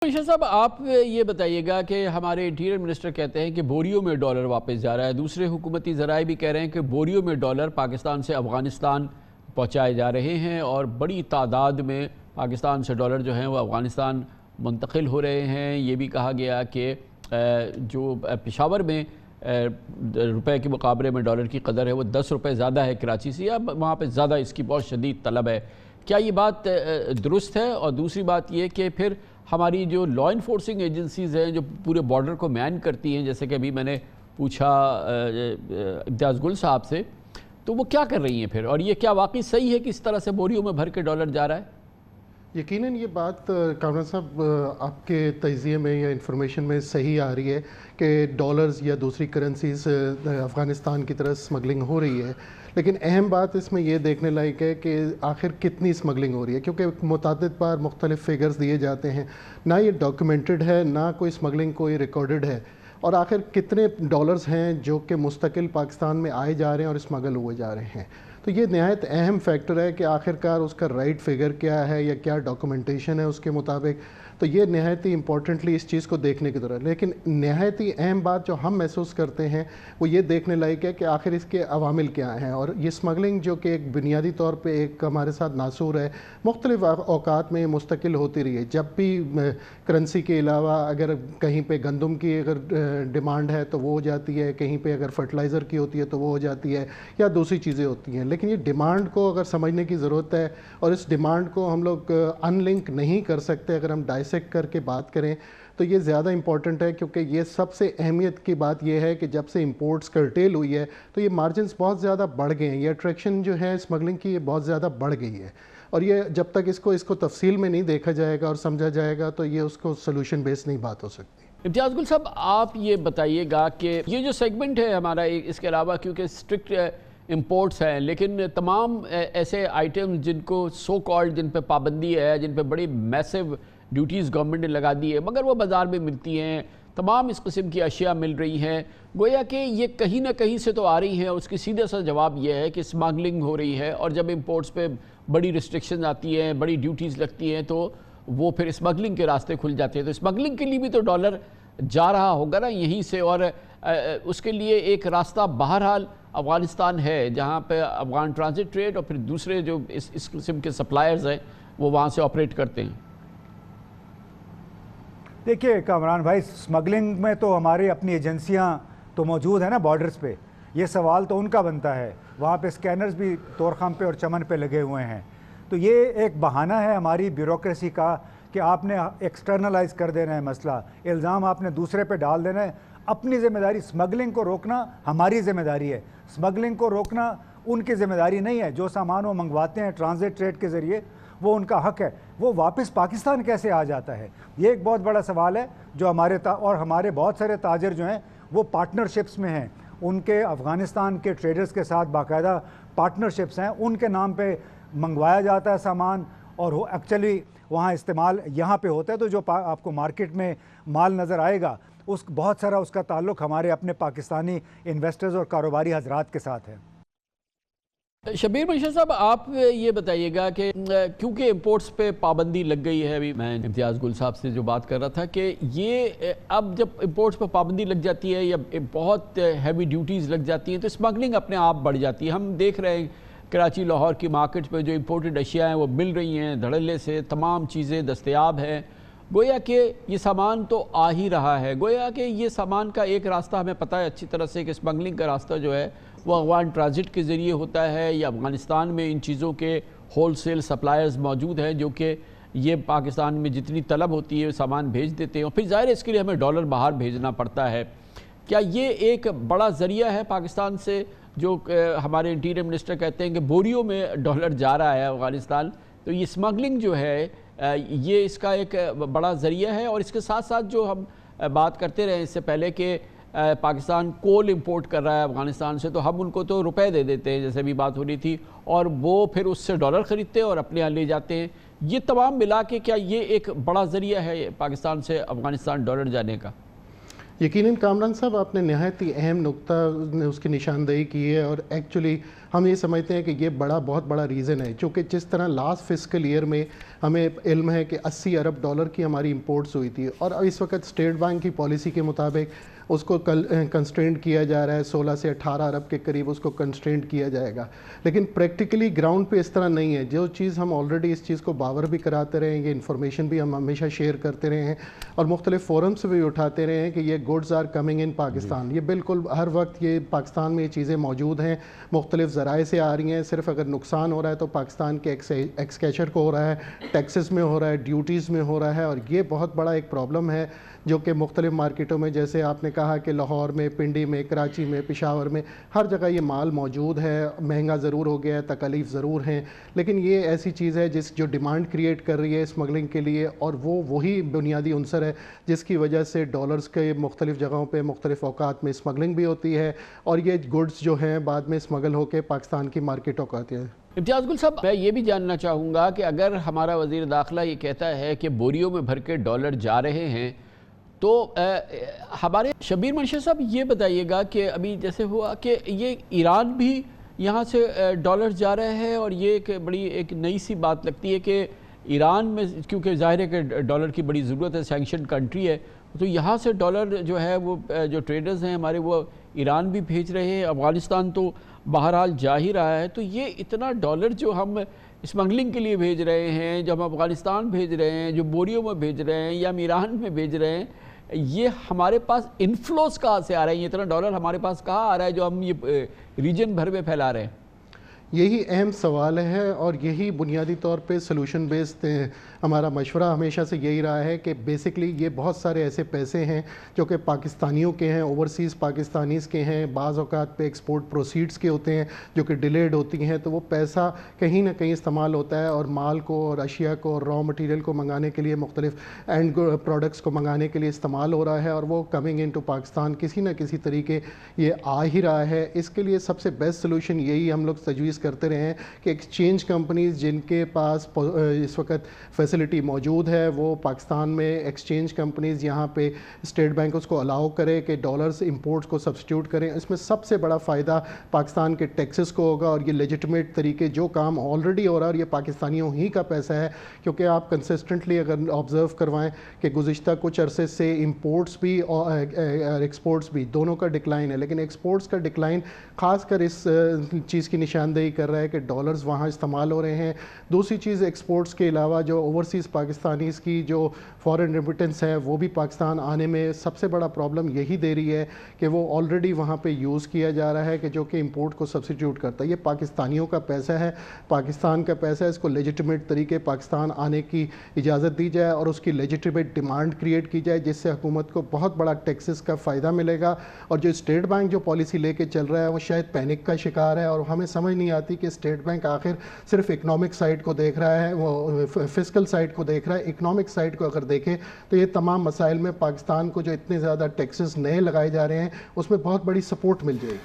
شاہ صاحب آپ یہ بتائیے گا کہ ہمارے انٹیریئر منسٹر کہتے ہیں کہ بوریوں میں ڈالر واپس جا رہا ہے، دوسرے حکومتی ذرائع بھی کہہ رہے ہیں کہ بوریوں میں ڈالر پاکستان سے افغانستان پہنچائے جا رہے ہیں اور بڑی تعداد میں پاکستان سے ڈالر جو ہیں وہ افغانستان منتقل ہو رہے ہیں۔ یہ بھی کہا گیا کہ جو پشاور میں روپے کے مقابلے میں ڈالر کی قدر ہے وہ 10 روپے زیادہ ہے کراچی سے، یا وہاں پہ زیادہ اس کی بہت شدید طلب ہے۔ کیا یہ بات درست ہے؟ اور دوسری بات یہ کہ پھر ہماری جو لا انفورسنگ ایجنسیز ہیں جو پورے بارڈر کو مین کرتی ہیں، جیسے کہ ابھی میں نے پوچھا امتیاز گل صاحب سے، تو وہ کیا کر رہی ہیں پھر؟ اور یہ کیا واقعی صحیح ہے کہ اس طرح سے بوریوں میں بھر کے ڈالر جا رہا ہے؟ یقیناً یہ بات کامران صاحب آپ کے تجزیے میں یا انفارمیشن میں صحیح آ رہی ہے کہ ڈالرز یا دوسری کرنسیز افغانستان کی طرف سمگلنگ ہو رہی ہے، لیکن اہم بات اس میں یہ دیکھنے لائق ہے کہ آخر کتنی سمگلنگ ہو رہی ہے، کیونکہ متعدد بار مختلف فگرز دیے جاتے ہیں، نہ یہ ڈاکیومنٹڈ ہے نہ کوئی سمگلنگ کوئی ریکارڈڈ ہے، اور آخر کتنے ڈالرز ہیں جو کہ مستقل پاکستان میں آئے جا رہے ہیں اور اسمگل ہوئے جا رہے ہیں۔ تو یہ نہایت اہم فیکٹر ہے کہ آخرکار اس کا رائٹ فگر کیا ہے یا کیا ڈاکومنٹیشن ہے اس کے مطابق، تو یہ نہایت ہی امپورٹنٹلی اس چیز کو دیکھنے کی ضرورت ہے۔ لیکن نہایت ہی اہم بات جو ہم محسوس کرتے ہیں وہ یہ دیکھنے لائق ہے کہ آخر اس کے عوامل کیا ہیں، اور یہ سمگلنگ جو کہ ایک بنیادی طور پہ ایک ہمارے ساتھ ناسور ہے، مختلف اوقات میں مستقل ہوتی رہی ہے۔ جب بھی کرنسی کے علاوہ اگر کہیں پہ گندم کی اگر ڈیمانڈ ہے تو وہ ہو جاتی ہے، کہیں پہ اگر فرٹیلائزر کی ہوتی ہے تو وہ ہو جاتی ہے، یا دوسری چیزیں ہوتی ہیں، لیکن یہ ڈیمانڈ کو اگر سمجھنے کی ضرورت ہے، اور اس ڈیمانڈ کو ہم لوگ ان لنک نہیں کر سکتے اگر ہم ڈائسیکٹ کر کے بات کریں تو یہ زیادہ امپورٹنٹ ہے، کیونکہ یہ سب سے اہمیت کی بات یہ ہے کہ جب سے امپورٹس کرٹیل ہوئی ہے تو یہ مارجنز بہت زیادہ بڑھ گئے ہیں، یہ اٹریکشن جو ہے اسمگلنگ کی یہ بہت زیادہ بڑھ گئی ہے، اور یہ جب تک اس کو تفصیل میں نہیں دیکھا جائے گا اور سمجھا جائے گا تو یہ اس کو سلوشن بیس نہیں بات ہو سکتی۔ امتیاز گل صاحب آپ یہ بتائیے گا کہ یہ جو سیگمنٹ ہے ہمارا، اس کے علاوہ کیونکہ اسٹرکٹ امپورٹس ہیں، لیکن تمام ایسے آئٹم جن کو سو کالڈ جن پہ پابندی ہے، جن پہ بڑی میسو ڈیوٹیز گورنمنٹ نے لگا دی ہے مگر وہ بازار میں ملتی ہیں، تمام اس قسم کی اشیاء مل رہی ہیں، گویا کہ یہ کہیں نہ کہیں سے تو آ رہی ہیں۔ اس کی سیدھا سا جواب یہ ہے کہ اسمگلنگ ہو رہی ہے، اور جب امپورٹس پہ بڑی ریسٹرکشن آتی ہیں، بڑی ڈیوٹیز لگتی ہیں تو وہ پھر اسمگلنگ کے راستے کھل جاتے ہیں۔ تو اسمگلنگ کے لیے بھی تو ڈالر جا رہا ہوگا نا یہیں سے، اور اس کے لیے ایک راستہ بہرحال افغانستان ہے جہاں پہ افغان ٹرانزٹ ٹریڈ اور پھر دوسرے جو اس قسم کے سپلائرز ہیں وہ وہاں سے آپریٹ کرتے ہیں۔ دیکھیے کامران بھائی، سمگلنگ میں تو ہماری اپنی ایجنسیاں تو موجود ہیں نا بارڈرز پہ، یہ سوال تو ان کا بنتا ہے، وہاں پہ سکینرز بھی طورخم پہ اور چمن پہ لگے ہوئے ہیں، تو یہ ایک بہانہ ہے ہماری بیوروکریسی کا کہ آپ نے ایکسٹرنلائز کر دینا ہے مسئلہ، الزام آپ نے دوسرے پہ ڈال دینا ہے۔ اپنی ذمہ داری سمگلنگ کو روکنا ہماری ذمہ داری ہے، سمگلنگ کو روکنا ان کی ذمہ داری نہیں ہے۔ جو سامان وہ منگواتے ہیں ٹرانزٹ ٹریڈ کے ذریعے وہ ان کا حق ہے، وہ واپس پاکستان کیسے آ جاتا ہے، یہ ایک بہت بڑا سوال ہے جو ہمارے بہت سارے تاجر جو ہیں وہ پارٹنرشپس میں ہیں، ان کے افغانستان کے ٹریڈرز کے ساتھ باقاعدہ پارٹنرشپس ہیں، ان کے نام پہ منگوایا جاتا ہے سامان، اور وہ ایکچولی وہاں استعمال یہاں پہ ہوتا ہے، تو جو آپ کو مارکیٹ میں مال نظر آئے گا بہت سارا اس کا تعلق ہمارے اپنے پاکستانی انویسٹرز اور کاروباری حضرات کے ساتھ ہے۔ شبیر منشا صاحب آپ یہ بتائیے گا کہ کیونکہ امپورٹس پہ پابندی لگ گئی ہے، ابھی میں امتیاز گل صاحب سے جو بات کر رہا تھا کہ یہ اب جب امپورٹس پہ پابندی لگ جاتی ہے یا بہت ہیوی ڈیوٹیز لگ جاتی ہیں تو اسمگلنگ اپنے آپ بڑھ جاتی ہے۔ ہم دیکھ رہے ہیں کراچی لاہور کی مارکیٹ پہ جو امپورٹڈ اشیاء ہیں وہ مل رہی ہیں دھڑلے سے، تمام چیزیں دستیاب ہیں، گویا کہ یہ سامان تو آ ہی رہا ہے، گویا کہ یہ سامان کا ایک راستہ ہمیں پتہ ہے اچھی طرح سے کہ اسمگلنگ کا راستہ جو ہے وہ افغان ٹرانزٹ کے ذریعے ہوتا ہے، یا افغانستان میں ان چیزوں کے ہول سیل سپلائرز موجود ہیں جو کہ یہ پاکستان میں جتنی طلب ہوتی ہے سامان بھیج دیتے ہیں، اور پھر ظاہر ہے اس کے لیے ہمیں ڈالر باہر بھیجنا پڑتا ہے۔ کیا یہ ایک بڑا ذریعہ ہے پاکستان سے، جو ہمارے انٹیریئر منسٹر کہتے ہیں کہ بوریوں میں ڈالر جا رہا ہے افغانستان، تو یہ اسمگلنگ جو ہے یہ اس کا ایک بڑا ذریعہ ہے؟ اور اس کے ساتھ ساتھ جو ہم بات کرتے رہے اس سے پہلے کہ پاکستان کول امپورٹ کر رہا ہے افغانستان سے، تو ہم ان کو تو روپے دے دیتے ہیں جیسے بھی بات ہو رہی تھی، اور وہ پھر اس سے ڈالر خریدتے ہیں اور اپنے یہاں لے جاتے ہیں۔ یہ تمام ملا کے کیا یہ ایک بڑا ذریعہ ہے پاکستان سے افغانستان ڈالر جانے کا؟ یقیناً کامران صاحب آپ نے نہایت ہی اہم نقطہ اس کی نشاندہی کی ہے، اور ایکچولی ہم یہ سمجھتے ہیں کہ یہ بہت بڑا ریزن ہے، چونکہ جس طرح لاسٹ فسکل ایئر میں ہمیں علم ہے کہ 80 ارب ڈالر کی ہماری امپورٹس ہوئی تھی، اور اس وقت اسٹیٹ بینک کی پالیسی کے مطابق اس کو کنسٹرینٹ کیا جا رہا ہے 16 سے 18 ارب کے قریب اس کو کنسٹرینٹ کیا جائے گا، لیکن پریکٹیکلی گراؤنڈ پہ اس طرح نہیں ہے۔ جو چیز ہم آلریڈی اس چیز کو باور بھی کراتے رہے ہیں، یہ انفارمیشن بھی ہم ہمیشہ شیئر کرتے رہے ہیں اور مختلف فورم سے بھی اٹھاتے رہے ہیں کہ یہ goods are coming in Pakistan, یہ بالکل ہر وقت یہ پاکستان میں یہ چیزیں موجود ہیں، مختلف ذرائع سے آ رہی ہیں۔ صرف اگر نقصان ہو رہا ہے تو پاکستان کے ایکسکیچر کو ہو رہا ہے، ٹیکسز میں ہو رہا ہے، ڈیوٹیز میں ہو رہا ہے، اور یہ بہت بڑا ایک پرابلم ہے جو کہ مختلف مارکیٹوں میں، جیسے آپ نے کہا کہ لاہور میں، پنڈی میں، کراچی میں، پشاور میں، ہر جگہ یہ مال موجود ہے۔ مہنگا ضرور ہو گیا ہے، تکالیف ضرور ہیں، لیکن یہ ایسی چیز ہے جو ڈیمانڈ کریٹ کر رہی ہے اسمگلنگ کے لیے، اور وہی بنیادی عنصر ہے جس کی وجہ سے ڈالرز کے مختلف جگہوں پہ مختلف اوقات میں اسمگلنگ بھی ہوتی ہے، اور یہ گڈز جو ہیں بعد میں اسمگل ہو کے پاکستان کی مارکیٹوں کو آتی ہیں۔ امتیاز گل صاحب، میں یہ بھی جاننا چاہوں گا کہ اگر ہمارا وزیر داخلہ یہ کہتا ہے کہ بوریوں میں بھر کے ڈالر جا رہے ہیں، تو ہمارے شبیر منشا صاحب یہ بتائیے گا کہ ابھی جیسے ہوا کہ یہ ایران بھی یہاں سے ڈالر جا رہا ہے، اور یہ ایک بڑی ایک نئی سی بات لگتی ہے کہ ایران میں، کیونکہ ظاہر ہے کہ ڈالر کی بڑی ضرورت ہے، سینکشن کنٹری ہے، تو یہاں سے ڈالر جو ہے وہ جو ٹریڈرز ہیں ہمارے وہ ایران بھی بھیج رہے ہیں، افغانستان تو بہرحال جا ہی رہا ہے۔ تو یہ اتنا ڈالر جو ہم اسمگلنگ کے لیے بھیج رہے ہیں، جو ہم افغانستان بھیج رہے ہیں، جو بوریوں میں بھیج رہے ہیں یا ہم ایران میں بھیج رہے ہیں، یہ ہمارے پاس انفلوز کہاں سے آ رہے ہیں؟ یہ اتنا ڈالر ہمارے پاس کہاں آ رہا ہے جو ہم یہ ریجن بھر میں پھیلا رہے ہیں؟ یہی اہم سوال ہے، اور یہی بنیادی طور پہ سلوشن بیسڈ ہمارا مشورہ ہمیشہ سے یہی رہا ہے کہ بیسکلی یہ بہت سارے ایسے پیسے ہیں جو کہ پاکستانیوں کے ہیں، اوورسیز پاکستانیز کے ہیں، بعض اوقات پہ ایکسپورٹ پروسیڈز کے ہوتے ہیں جو کہ ڈیلیڈ ہوتی ہیں، تو وہ پیسہ کہیں نہ کہیں استعمال ہوتا ہے، اور مال کو اور اشیاء کو اور را مٹیریل کو منگانے کے لیے، مختلف اینڈ پروڈکٹس کو منگانے کے لیے استعمال ہو رہا ہے، اور وہ کمنگ ان ٹو پاکستان کسی نہ کسی طریقے یہ آ ہی رہا ہے۔ اس کے لیے سب سے بیسٹ سلوشن یہی ہم لوگ تجویز کرتے رہے ہیں کہ ایکسچینج کمپنیز جن کے پاس اس وقت فیسلٹی موجود ہے، وہ پاکستان میں ایکسچینج کمپنیز یہاں پہ اسٹیٹ بینک اس کو الاؤ کرے کہ ڈالرز امپورٹس کو سبسٹیوٹ کریں۔ اس میں سب سے بڑا فائدہ پاکستان کے ٹیکسز کو ہوگا، اور یہ لیجٹمیٹ طریقے جو کام آلریڈی ہو رہا ہے، اور یہ پاکستانیوں ہی کا پیسہ ہے، کیونکہ آپ کنسسٹنٹلی اگر آبزرو کروائیں کہ گزشتہ کچھ عرصے سے امپورٹس بھی اور ایکسپورٹس بھی دونوں کا ڈکلائن ہے، لیکن ایکسپورٹس کا ڈکلائن خاص کر اس چیز کی نشاندہی کر رہا ہے کہ ڈالرز وہاں استعمال ہو رہے ہیں۔ دوسری چیز، ایکسپورٹس کے علاوہ جو اوورسیز پاکستانیز کی جو فارن ریمیٹنس ہے وہ بھی پاکستان آنے میں سب سے بڑا پرابلم یہی دے رہی ہے کہ وہ آلریڈی وہاں پہ یوز کیا جا رہا ہے، کہ جو کہ امپورٹ کو سبسٹیوٹ کرتا ہے۔ یہ پاکستانیوں کا پیسہ ہے، پاکستان کا پیسہ ہے، اس کو لیجٹمیٹ طریقے پاکستان آنے کی اجازت دی جائے اور اس کی لیجٹمیٹ ڈیمانڈ کریٹ کی جائے، جس سے حکومت کو بہت بڑا ٹیکسز کا فائدہ ملے گا۔ اور جو اسٹیٹ بینک جو پالیسی لے کے چل رہا ہے وہ شاید پینک کا شکار ہے، اور ہمیں سمجھ نہیں آتی کہ اسٹیٹ بینک آخر صرف اکنامک سائڈ کو دیکھ رہا ہے، وہ فسکل سائڈ کو دیکھ رہا ہے۔ اکنامک سائڈ کو اگر دیکھیں تو یہ تمام مسائل میں پاکستان کو جو اتنے زیادہ ٹیکسز نئے لگائے جا رہے ہیں اس میں بہت بڑی سپورٹ مل جائے گی۔